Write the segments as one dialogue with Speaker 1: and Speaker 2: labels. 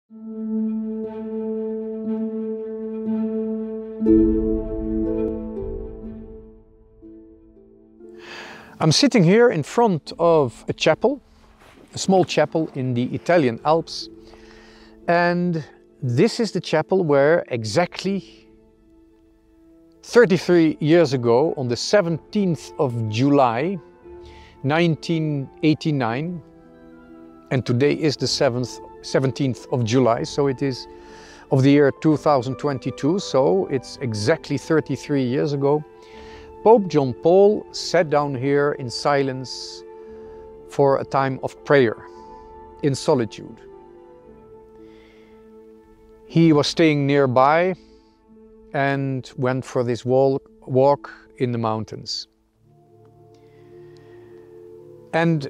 Speaker 1: I'm sitting here in front of a chapel, a small chapel in the Italian Alps, and this is the chapel where exactly 33 years ago, on the 17th of July 1989, and today is the 17th of July, so it is of the year 2022, so it's exactly 33 years ago, Pope John Paul sat down here in silence for a time of prayer, in solitude. He was staying nearby and went for this walk in the mountains. And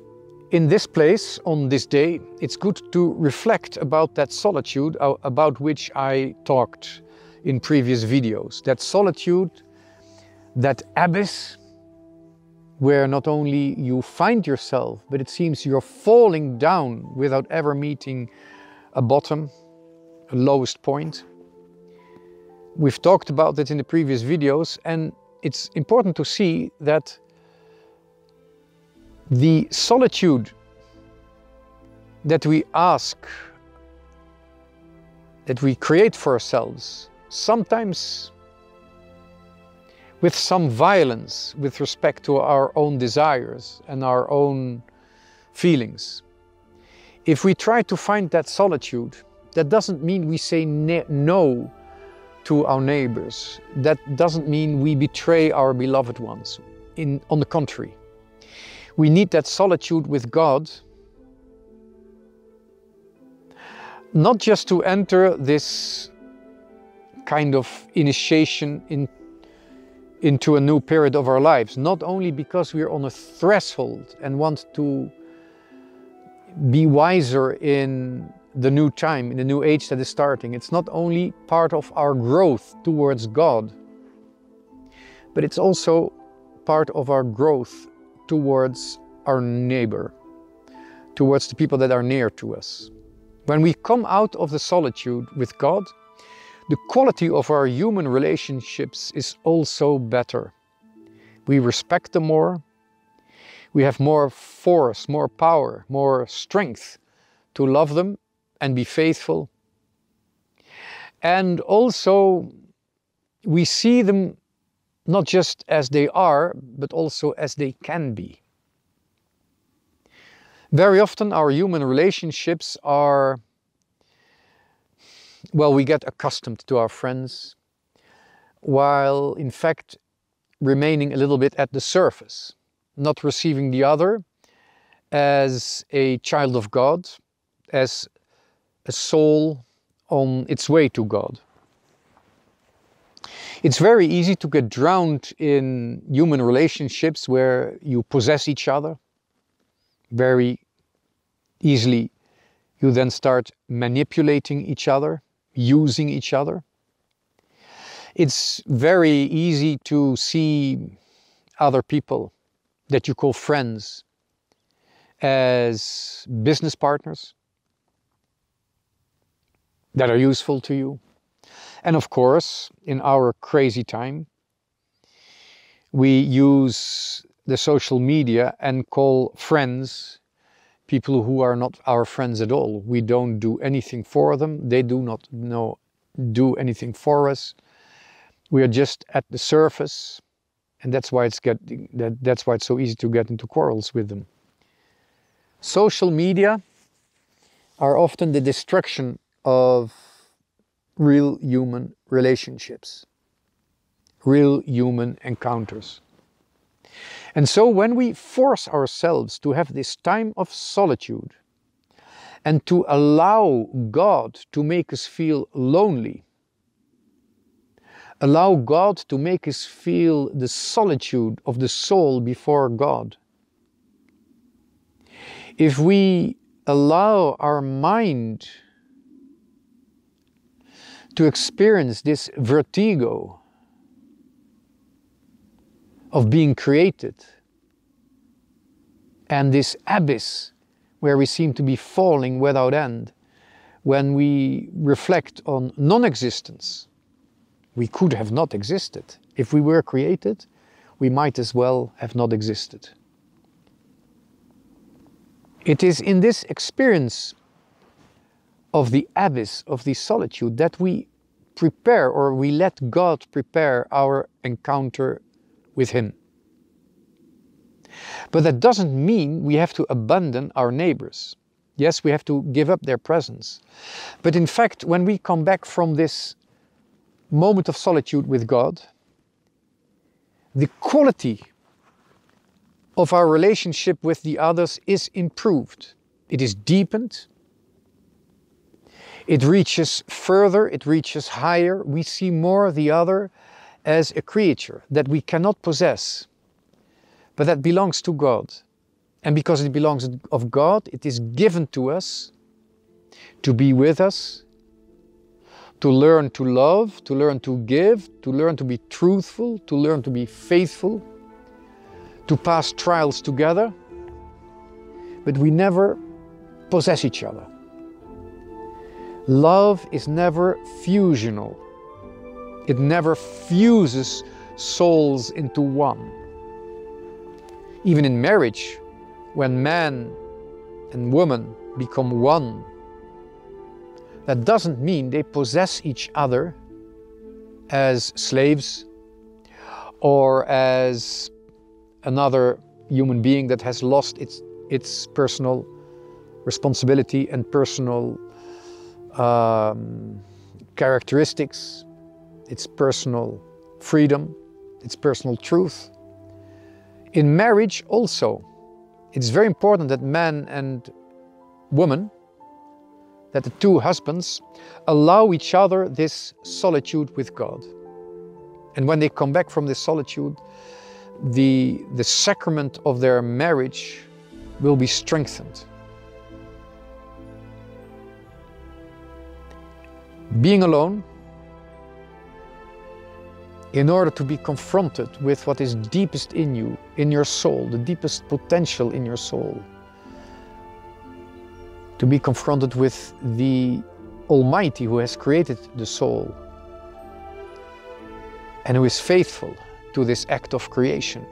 Speaker 1: in this place, on this day, it's good to reflect about that solitude about which I talked in previous videos. That solitude, that abyss, where not only you find yourself, but it seems you're falling down without ever meeting a bottom, a lowest point. We've talked about that in the previous videos, and it's important to see that the solitude that we ask, that we create for ourselves, sometimes with some violence with respect to our own desires and our own feelings. If we try to find that solitude, that doesn't mean we say no to our neighbors. That doesn't mean we betray our beloved ones. On the contrary, we need that solitude with God, not just to enter this kind of initiation into a new period of our lives, not only because we're on a threshold and want to be wiser in the new time, in the new age that is starting. It's not only part of our growth towards God, but it's also part of our growth towards our neighbor, towards the people that are near to us. When we come out of the solitude with God, the quality of our human relationships is also better. We respect them more. We have more force, more power, more strength to love them and be faithful. And also, we see them not just as they are, but also as they can be. Very often our human relationships are, well, we get accustomed to our friends, while in fact remaining a little bit at the surface, not receiving the other as a child of God, as a soul on its way to God. It's very easy to get drowned in human relationships where you possess each other. Very easily you then start manipulating each other, using each other. It's very easy to see other people that you call friends as business partners that are useful to you. And of course, in our crazy time, we use the social media and call friends people who are not our friends at all. We don't do anything for them. They do not do anything for us. We are just at the surface, and that's why it's so easy to get into quarrels with them. Social media are often the destruction of real human relationships, real human encounters. And so when we force ourselves to have this time of solitude and to allow God to make us feel lonely, allow God to make us feel the solitude of the soul before God, if we allow our mind to experience this vertigo of being created and this abyss where we seem to be falling without end, when we reflect on non-existence, we could have not existed. If we were created, we might as well have not existed. It is in this experience of the abyss, of the solitude, that we prepare, or we let God prepare our encounter with Him. But that doesn't mean we have to abandon our neighbors. Yes, we have to give up their presence. But in fact, when we come back from this moment of solitude with God, the quality of our relationship with the others is improved. It is deepened. It reaches further, it reaches higher. We see more the other as a creature that we cannot possess, but that belongs to God. And because it belongs of God, it is given to us to be with us, to learn to love, to learn to give, to learn to be truthful, to learn to be faithful, to pass trials together. But we never possess each other. Love is never fusional. It never fuses souls into one. Even in marriage, when man and woman become one, that doesn't mean they possess each other as slaves or as another human being that has lost its personal responsibility and personal characteristics, its personal freedom, its personal truth. In marriage also, it's very important that man and woman, that the two husbands allow each other this solitude with God. And when they come back from this solitude, the sacrament of their marriage will be strengthened. Being alone, in order to be confronted with what is deepest in you, in your soul, the deepest potential in your soul, to be confronted with the Almighty who has created the soul and who is faithful to this act of creation,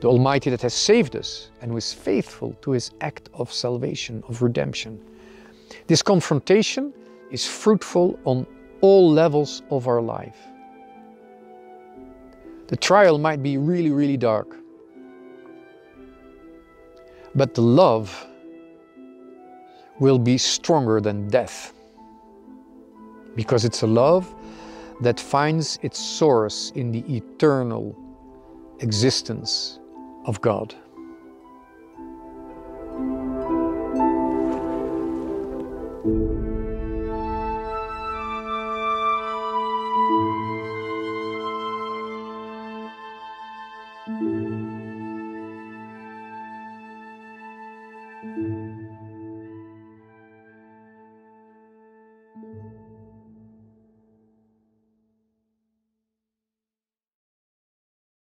Speaker 1: the Almighty that has saved us and who is faithful to His act of salvation, of redemption. This confrontation is fruitful on all levels of our life. The trial might be really, really dark, but the love will be stronger than death, because it's a love that finds its source in the eternal existence of God.